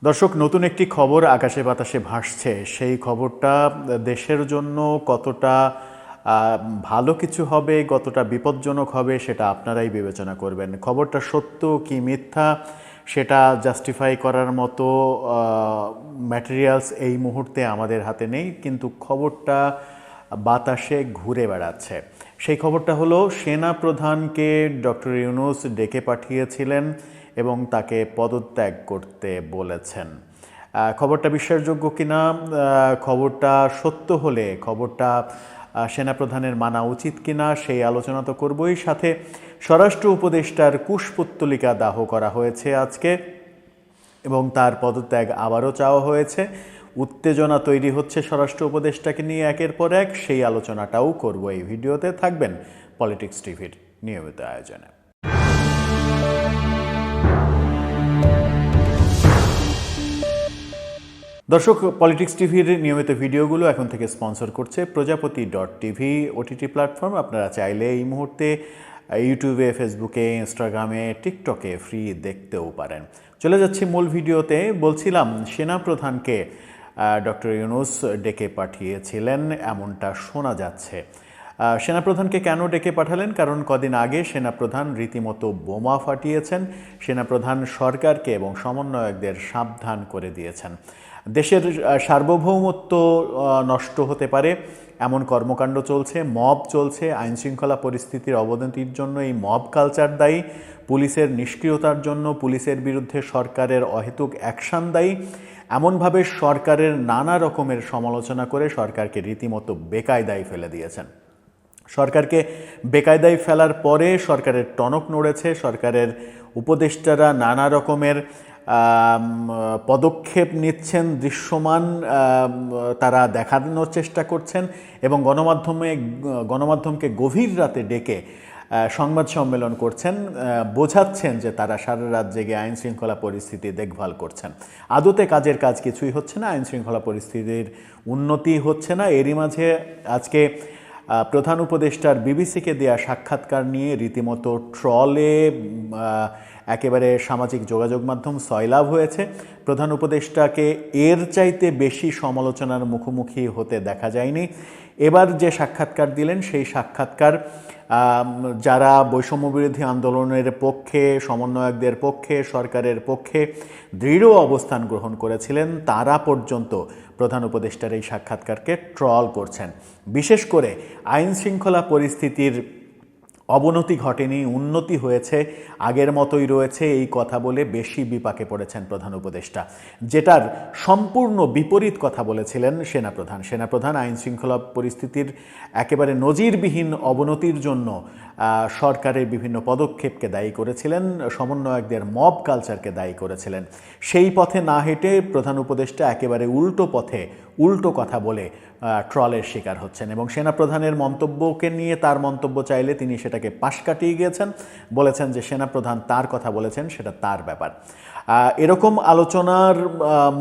দর্শক, নতুন একটি খবর আকাশে বাতাসে ভাসছে। সেই খবরটা দেশের জন্য কতটা ভালো কিছু হবে, কতটা বিপজ্জনক হবে সেটা আপনারাই বিবেচনা করবেন। খবরটা সত্য কি মিথ্যা সেটা জাস্টিফাই করার মতো ম্যাটেরিয়ালস এই মুহূর্তে আমাদের হাতে নেই, কিন্তু খবরটা বাতাসে ঘুরে বেড়াচ্ছে। সেই খবরটা হলো সেনা প্রধানকে ডক্টর ইউনূস ডেকে পাঠিয়েছিলেন এবং তাকে পদত্যাগ করতে বলেছেন। খবরটা বিশ্বাসযোগ্য কিনা, খবরটা সত্য হলে খবরটা সেনাপ্রধানের মানা উচিত কিনা সেই আলোচনা তো করবই, সাথে স্বরাষ্ট্র উপদেষ্টার কুশপুত্তলিকা দাহ করা হয়েছে আজকে এবং তার পদত্যাগ আবারও চাওয়া হয়েছে। উত্তেজনা তৈরি হচ্ছে স্বরাষ্ট্র উপদেষ্টাকে নিয়ে একের পর এক, সেই আলোচনাটাও করব এই ভিডিওতে। থাকবেন পলিটিক্স টিভির নিয়মিত আয়োজনে। দর্শক, পলিটিক্স টিভির নিয়মিত ভিডিওগুলো এখন থেকে স্পন্সর করছে প্রজাপতি.টিভি ওটিটি প্ল্যাটফর্ম। আপনারা চাইলে এই মুহূর্তে ইউটিউবে, ফেসবুকে, ইনস্টাগ্রামে, টিকটকে ফ্রি দেখতেও পারেন। চলে যাচ্ছি মূল ভিডিওতে। বলছিলাম, সেনাপ্রধানকে ডক্টর ইউনূস ডেকে পাঠিয়েছিলেন এমনটা শোনা যাচ্ছে। সেনাপ্রধানকে কেন ডেকে পাঠালেন? কারণ কদিন আগে সেনাপ্রধান রীতিমতো বোমা ফাটিয়েছেন। সেনাপ্রধান সরকারকে এবং সমন্বয়কদের সাবধান করে দিয়েছেন। দেশের সার্বভৌমত্ব নষ্ট হতে পারে এমন কর্মকাণ্ড চলছে, মব চলছে। আইনশৃঙ্খলা পরিস্থিতির অবনতির জন্য এই মব কালচার দায়ী, পুলিশের নিষ্ক্রিয়তার জন্য পুলিশের বিরুদ্ধে সরকারের অহেতুক অ্যাকশন দায়ী। এমনভাবে সরকারের নানা রকমের সমালোচনা করে সরকারকে রীতিমতো বেকায়দায় ফেলে দিয়েছেন। সরকারকে বেকায়দায় ফেলার পরে সরকারের টনক নড়েছে। সরকারের উপদেষ্টারা নানা রকমের পদক্ষেপ নিচ্ছেন, দৃশ্যমান তারা দেখানোর চেষ্টা করছেন এবং গণমাধ্যমকে গভীর রাতে ডেকে সংবাদ সম্মেলন করছেন, বোঝাচ্ছেন যে তারা সারা রাত জেগে আইনশৃঙ্খলা পরিস্থিতি দেখভাল করছেন। আদতে কাজের কাজ কিছুই হচ্ছে না, আইনশৃঙ্খলা পরিস্থিতির উন্নতি হচ্ছে না। এরই মাঝে আজকে প্রধান উপদেষ্টার বিবিসিকে দেয়া সাক্ষাৎকার নিয়ে রীতিমতো ট্রলে একেবারে সামাজিক যোগাযোগ মাধ্যম সয়লাভ হয়েছে। প্রধান উপদেষ্টাকে এর চাইতে বেশি সমালোচনার মুখোমুখি হতে দেখা যায়নি। এবার যে সাক্ষাৎকার দিলেন সেই সাক্ষাৎকার যারা বৈষম্যবিরোধী আন্দোলনের পক্ষে, সমন্বয়কদের পক্ষে, সরকারের পক্ষে দৃঢ় অবস্থান গ্রহণ করেছিলেন তারা পর্যন্ত প্রধান উপদেষ্টার এই সাক্ষাৎকারকে ট্রল করছেন। বিশেষ করে আইন শৃঙ্খলা পরিস্থিতির অবনতি ঘটেনি, উন্নতি হয়েছে, আগের মতোই রয়েছে এই কথা বলে বেশি বিপাকে পড়েছেন প্রধান উপদেষ্টা, যেটার সম্পূর্ণ বিপরীত কথা বলেছিলেন সেনাপ্রধান আইন শৃঙ্খলা পরিস্থিতির একেবারে নজিরবিহীন অবনতির জন্য সরকারের বিভিন্ন পদক্ষেপকে দায়ী করেছিলেন, সমন্বয়কদের মব কালচারকে দায়ী করেছিলেন। সেই পথে না হেঁটে প্রধান উপদেষ্টা একেবারে উল্টো পথে উল্টো কথা বলে ট্রলের শিকার হচ্ছেন এবং সেনাপ্রধানের মন্তব্যকে নিয়ে তার মন্তব্য চাইলে তিনি সেটাকে পাশ কাটিয়ে গিয়েছেন, বলেছেন যে সেনাপ্রধান তার কথা বলেছেন, সেটা তার ব্যাপার। এরকম আলোচনার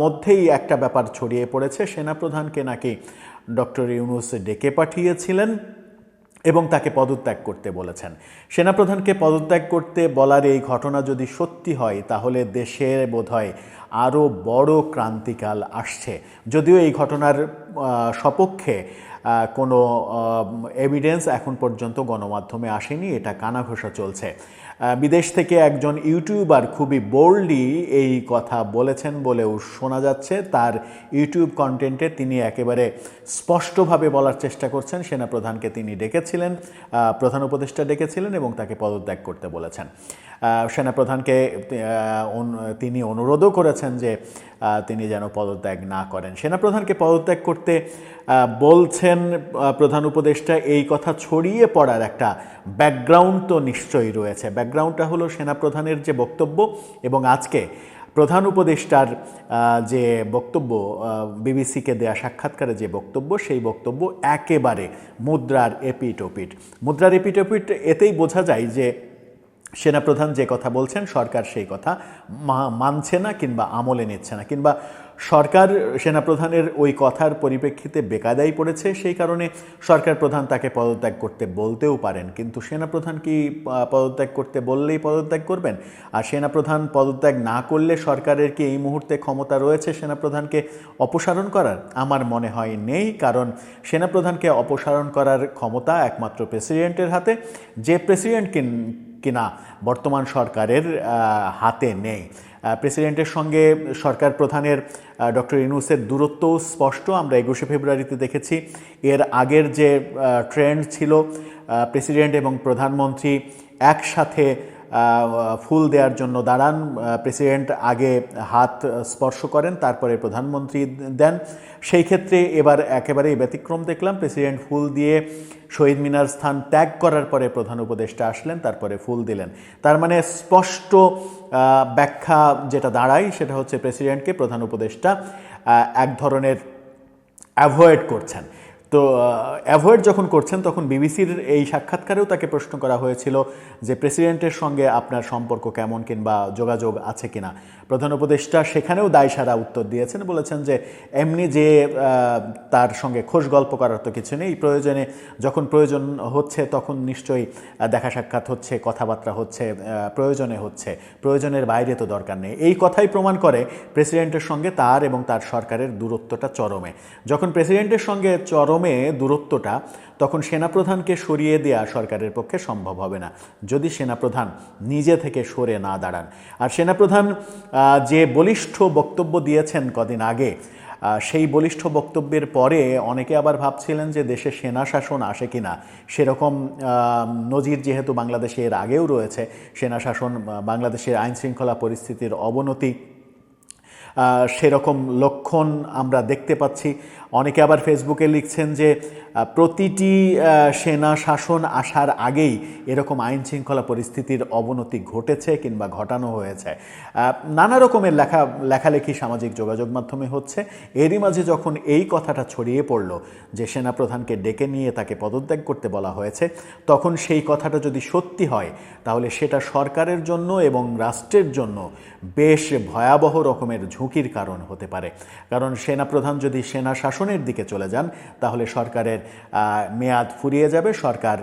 মধ্যেই একটা ব্যাপার ছড়িয়ে পড়েছে, সেনাপ্রধানকে নাকি ডক্টর ইউনূস ডেকে পাঠিয়েছিলেন এবং তাকে পদত্যাগ করতে বলেছেন। সেনাপ্রধানকে পদত্যাগ করতে বলার এই ঘটনা যদি সত্যি হয় তাহলে দেশে বোধহয় আরও বড় ক্রান্তিকাল আসছে। যদিও এই ঘটনার সপক্ষে কোনো এভিডেন্স এখন পর্যন্ত গণমাধ্যমে আসেনি, এটা কানাঘোষা চলছে। বিদেশ থেকে একজন ইউটিউবার খুবই বোল্ডলি এই কথা বলেছেন বলেও শোনা যাচ্ছে। তার ইউটিউব কন্টেন্টে তিনি একেবারে স্পষ্টভাবে বলার চেষ্টা করছেন সেনাপ্রধানকে তিনি ডেকেছিলেন, প্রধান উপদেষ্টা ডেকেছিলেন এবং তাকে পদত্যাগ করতে বলেছেন। সেনাপ্রধানকে তিনি অনুরোধও করেছেন যে তিনি যেন পদত্যাগ না করেন। সেনাপ্রধানকে পদত্যাগ করতে বলছেন প্রধান উপদেষ্টা, এই কথা ছড়িয়ে পড়ার একটা ব্যাকগ্রাউন্ড তো নিশ্চয়ই রয়েছে। ব্যাকগ্রাউন্ডটা হলো সেনাপ্রধানের যে বক্তব্য এবং আজকে প্রধান উপদেষ্টার যে বক্তব্য, বিবিসিকে দেয়া সাক্ষাৎকারে যে বক্তব্য, সেই বক্তব্য একেবারে মুদ্রার এপিঠ ওপিঠ। এতেই বোঝা যায় যে সেনাপ্রধান যে কথা বলছেন সরকার সেই কথা মানছে না কিংবা আমলে নিচ্ছে না, কিংবা সরকার সেনাপ্রধানের ওই কথার পরিপ্রেক্ষিতে বেকায়দায় পড়েছে, সেই কারণে সরকার প্রধান তাকে পদত্যাগ করতে বলতেও পারেন, কিন্তু সেনাপ্রধান কি পদত্যাগ করতে বললেই পদত্যাগ করবেন? আর সেনাপ্রধান পদত্যাগ না করলে সরকারের কি এই মুহূর্তে ক্ষমতা রয়েছে সেনাপ্রধানকে অপসারণ করার? আমার মনে হয় নেই, কারণ সেনাপ্রধানকে অপসারণ করার ক্ষমতা একমাত্র প্রেসিডেন্টের হাতে, যে প্রেসিডেন্ট কিনা বর্তমান সরকারের হাতে নেই। প্রেসিডেন্টের সঙ্গে সরকার প্রধানের ডক্টর ইউনূসের দূরত্বও স্পষ্ট, আমরা 21শে ফেব্রুয়ারিতে দেখেছি। এর আগের যে ট্রেন্ড ছিল, প্রেসিডেন্ট এবং প্রধানমন্ত্রী একসাথে ফুল দেওয়ার জন্য দাঁড়ান, প্রেসিডেন্ট আগে হাত স্পর্শ করেন, তারপরে প্রধানমন্ত্রী দেন। সেই ক্ষেত্রে এবার একেবারেই ব্যতিক্রম দেখলাম, প্রেসিডেন্ট ফুল দিয়ে শহীদ মিনার স্থান ত্যাগ করার পরে প্রধান উপদেষ্টা আসলেন, তারপরে ফুল দিলেন। তার মানে স্পষ্ট ব্যাখ্যা যেটা দাঁড়ায় সেটা হচ্ছে প্রেসিডেন্টকে প্রধান উপদেষ্টা এক ধরনের অ্যাভয়েড করছেন। তো অ্যাভয়েড যখন করছেন তখন বিবিসির এই সাক্ষাৎকারেও তাকে প্রশ্ন করা হয়েছিল যে প্রেসিডেন্টের সঙ্গে আপনার সম্পর্ক কেমন কিংবা যোগাযোগ আছে কিনা। প্রধান উপদেষ্টা সেখানেও দায়সারা উত্তর দিয়েছেন, বলেছেন যে এমনি যে তার সঙ্গে খোশ গল্প করার তো কিছু নেই, প্রয়োজনে যখন প্রয়োজন হচ্ছে তখন নিশ্চয়ই দেখা সাক্ষাৎ হচ্ছে, কথাবার্তা হচ্ছে, প্রয়োজনে হচ্ছে, প্রয়োজনের বাইরে তো দরকার নেই। এই কথাই প্রমাণ করে প্রেসিডেন্টের সঙ্গে তার এবং তার সরকারের দূরত্বটা চরমে। যখন প্রেসিডেন্টের সঙ্গে চরমে দূরত্বটা, তখন সেনাপ্রধানকে সরিয়ে দেওয়া সরকারের পক্ষে সম্ভব হবে না যদি সেনাপ্রধান নিজে থেকে সরে না দাঁড়ান। আর সেনাপ্রধান যে বলিষ্ঠ বক্তব্য দিয়েছেন কদিন আগে, সেই বলিষ্ঠ বক্তব্যের পরে অনেকে আবার ভাবছিলেন যে দেশে সেনা শাসন আসে কিনা। সেরকম নজির যেহেতু বাংলাদেশে এর আগেও রয়েছে, সেনা শাসন, বাংলাদেশের আইনশৃঙ্খলা পরিস্থিতির অবনতি, সেরকম লক্ষণ আমরা দেখতে পাচ্ছি। অনেকে আবার ফেসবুকে লিখছেন যে প্রতিটি সেনা শাসন আসার আগেই এরকম আইনশৃঙ্খলা পরিস্থিতির অবনতি ঘটেছে কিংবা ঘটানো হয়েছে। নানা রকমের লেখালেখি সামাজিক যোগাযোগ মাধ্যমে হচ্ছে। এরই মাঝে যখন এই কথাটা ছড়িয়ে পড়ল যে সেনাপ্রধানকে ডেকে নিয়ে তাকে পদত্যাগ করতে বলা হয়েছে, তখন সেই কথাটা যদি সত্যি হয় তাহলে সেটা সরকারের জন্য এবং রাষ্ট্রের জন্য বেশ ভয়াবহ রকমের ঝুঁকির কারণ হতে পারে। কারণ সেনাপ্রধান যদি সেনা শাসনের দিকে চলে যান তাহলে সরকারের মেয়াদ ফুরিয়ে যাবে, সরকার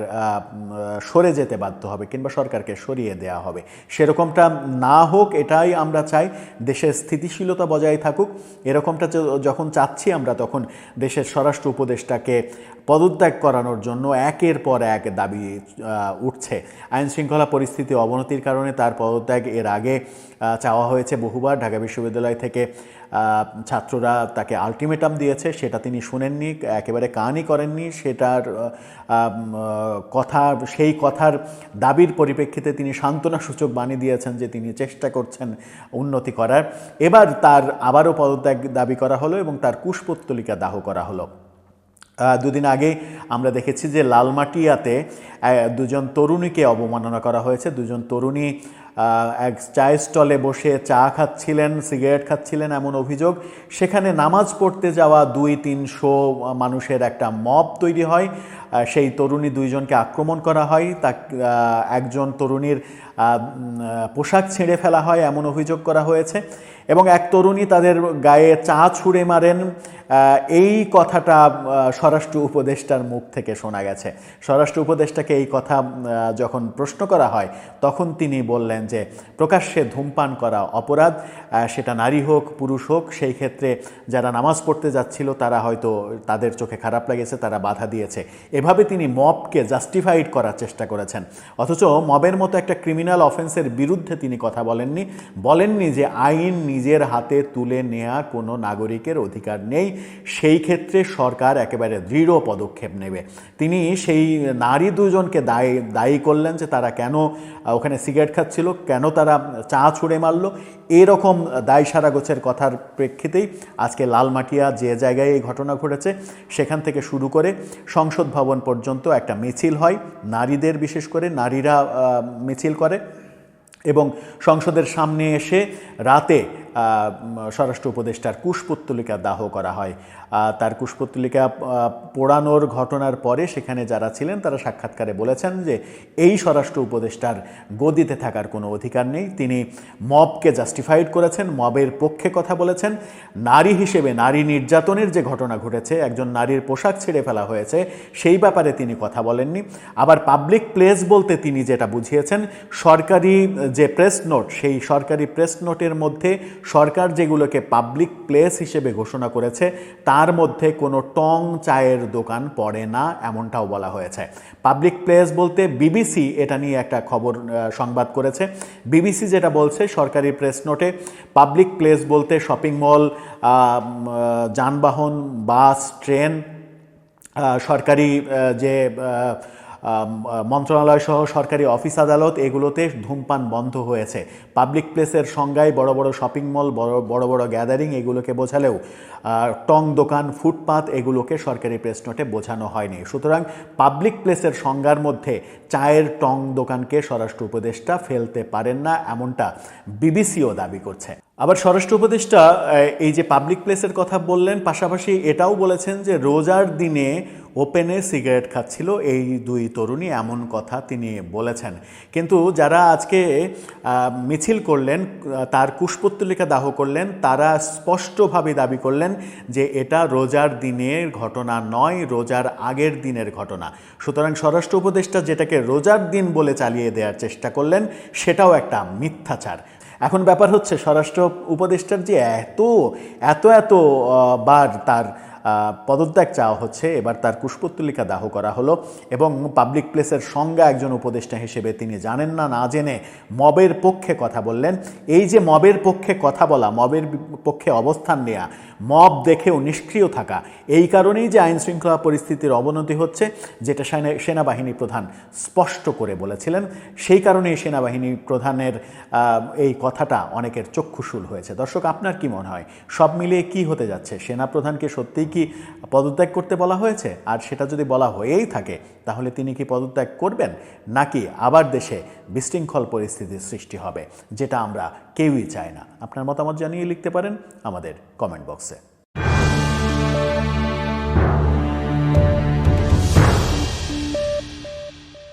সরে যেতে বাধ্য হবে কিংবা সরকারকে সরিয়ে দেওয়া হবে। সেরকমটা না হোক এটাই আমরা চাই, দেশের স্থিতিশীলতা বজায় থাকুক। এরকমটা যখন চাচ্ছি আমরা, তখন দেশের স্বরাষ্ট্র উপদেষ্টাকে পদত্যাগ করানোর জন্য একের পর এক দাবি উঠছে। আইনশৃঙ্খলা পরিস্থিতি অবনতির কারণে তার পদত্যাগ এর আগে চাওয়া হয়েছে বহুবার। ঢাকা বিশ্ববিদ্যালয় থেকে ছাত্ররা তাকে আলটিমেটাম দিয়েছে, সেটা তিনি শুনেননি, একেবারে কানই করেননি। সেটার সেই কথার দাবির পরিপ্রেক্ষিতে তিনি সান্ত্বনাসূচক বাণী দিয়েছেন যে তিনি চেষ্টা করছেন উন্নতি করার। এবার তার আবারও পদত্যাগ দাবি করা হলো এবং তার কুশপুত্তলিকা দাহ করা হলো। দুদিন আগে আমরা দেখেছি যে লালমাটিয়াতে দুজন তরুণীকে অবমাননা করা হয়েছে। দুজন তরুণী এক চায়ের স্টলে বসে চা খাচ্ছিলেন, সিগারেট খাচ্ছিলেন এমন অভিযোগ। সেখানে নামাজ পড়তে যাওয়া 200-300 মানুষের একটা মব তৈরি হয়। সেই তরুণী দুইজনকে আক্রমণ করা হয়, একজন তরুণীর পোশাক ছিঁড়ে ফেলা হয় এমন অভিযোগ করা হয়েছে এবং এক তরুণী তাদের গায়ে চা ছুঁড়ে মারেন। এই কথাটা স্বরাষ্ট্র উপদেষ্টার মুখ থেকে শোনা গেছে। স্বরাষ্ট্র উপদেষ্টাকে এই কথা যখন প্রশ্ন করা হয় তখন তিনি বললেন যে প্রকাশ্যে ধূমপান করা অপরাধ, সেটা নারী হোক পুরুষ হোক। সেই ক্ষেত্রে যারা নামাজ পড়তে যাচ্ছিল তারা হয়তো তাদের চোখে খারাপ লেগেছে, তারা বাধা দিয়েছে। এভাবে তিনি মবকে জাস্টিফাইড করার চেষ্টা করেছেন, অথচ মবের মতো একটা ক্রিমিনাল অফেন্সের বিরুদ্ধে তিনি কথা বলেননি যে আইন নিজের হাতে তুলে নেওয়া কোনো নাগরিকের অধিকার নেই, সেই ক্ষেত্রে সরকার একেবারে দৃঢ় পদক্ষেপ নেবে। তিনি সেই নারী দুজনকে দায়ী করলেন যে তারা কেন ওখানে সিগারেট খাচ্ছিল, কেন তারা চা ছুঁড়ে মারল। এরকম দায়সারা গোছের কথার প্রেক্ষিতেই আজকে লালমাটিয়া যে জায়গায় এই ঘটনা ঘটেছে সেখান থেকে শুরু করে সংসদ ভবন পর্যন্ত একটা মিছিল হয়, নারীদের বিশেষ করে নারীরা মিছিল করে এবং সংসদের সামনে এসে রাতে স্বরাষ্ট্র উপদেষ্টার কুশপুত্তলিকা দাহ করা হয়। তার কুশপুত্তলিকা পোড়ানোর ঘটনার পরে সেখানে যারা ছিলেন তারা সাক্ষাৎকারে বলেছেন যে এই স্বরাষ্ট্র উপদেষ্টার গদিতে থাকার কোনো অধিকার নেই। তিনি মবকে জাস্টিফাইড করেছেন, মবের পক্ষে কথা বলেছেন। নারী হিসেবে নারী নির্যাতনের যে ঘটনা ঘটেছে, একজন নারীর পোশাক ছেড়ে ফেলা হয়েছে, সেই ব্যাপারে তিনি কথা বলেননি। আবার পাবলিক প্লেস বলতে তিনি যেটা বুঝিয়েছেন, সরকারি যে প্রেস নোট, সেই সরকারি প্রেস নোটের মধ্যে সরকার যেগুলোকে পাবলিক প্লেস হিসেবে ঘোষণা করেছে তার মধ্যে কোনো টং চায়ের দোকান পড়ে না, এমনটাও বলা হয়েছে। পাবলিক প্লেস বলতে বিবিসি এটা নিয়ে একটা সংবাদ করেছে। বিবিসি যেটা বলছে, সরকারি প্রেস নোটে পাবলিক প্লেস বলতে শপিং মল, যানবাহন, বাস, ট্রেন, সরকারি যে মন্ত্রণালয় সহ সরকারি অফিস আদালত, এগুলোতে ধূমপান বন্ধ হয়েছে। পাবলিক প্লেসের সংজ্ঞায় বড় বড় শপিং মল, বড় বড় গ্যাদারিং এগুলোকে বোঝালেও টং দোকান, ফুটপাত এগুলোকে সরকারি প্রেস নোটে বোঝানো হয়নি। সুতরাং পাবলিক প্লেসের সংজ্ঞার মধ্যে চায়ের টং দোকানকে স্বরাষ্ট্র উপদেষ্টা ফেলতে পারেন না, এমনটা বিবিসিও দাবি করছে। আবার স্বরাষ্ট্র উপদেষ্টা এই যে পাবলিক প্লেসের কথা বললেন, পাশাপাশি এটাও বলেছেন যে রোজার দিনে ওপেনে সিগারেট খাচ্ছিল এই দুই তরুণী, এমন কথা তিনি বলেছেন। কিন্তু যারা আজকে মিছিল করলেন, তার কুশপুত্তলিকা দাহ করলেন, তারা স্পষ্টভাবে দাবি করলেন যে এটা রোজার দিনের ঘটনা নয়, রোজার আগের দিনের ঘটনা। সুতরাং স্বরাষ্ট্র উপদেষ্টা যেটাকে রোজার দিন বলে চালিয়ে দেওয়ার চেষ্টা করলেন, সেটাও একটা মিথ্যাচার। এখন ব্যাপার হচ্ছে, স্বরাষ্ট্র উপদেষ্টার যে এত বার তার পদত্যাগ চাওয়া হচ্ছে, এবার তার কুশপুত্তলিকা দাহ করা হলো এবং পাবলিক প্লেসের সংজ্ঞা একজন উপদেষ্টা হিসেবে তিনি জানেন না, না জেনে মবের পক্ষে কথা বললেন। এই যে মবের পক্ষে কথা বলা, মবের পক্ষে অবস্থান নেওয়া, মব দেখেও নিষ্ক্রিয় থাকা, এই কারণেই যে আইন শৃঙ্খলা পরিস্থিতির অবনতি হচ্ছে, যেটা সেনাবাহিনী প্রধান স্পষ্ট করে বলেছিলেন, সেই কারণেই সেনাবাহিনী প্রধানের এই কথাটা অনেকের চক্ষুশূল হয়েছে। দর্শক, আপনার কি মনে হয়, সব মিলিয়ে কি হতে যাচ্ছে? সেনাপ্রধানকে সত্যিই কি পদত্যাগ করতে বলা হয়েছে? আর সেটা যদি বলা হয়েই থাকে, তাহলে তিনি কি পদত্যাগ করবেন, নাকি আবার দেশে বিশৃঙ্খল পরিস্থিতির সৃষ্টি হবে, যেটা আমরা কেউই চাই না? আপনার মতামত জানিয়ে লিখতে পারেন আমাদের কমেন্ট বক্সে।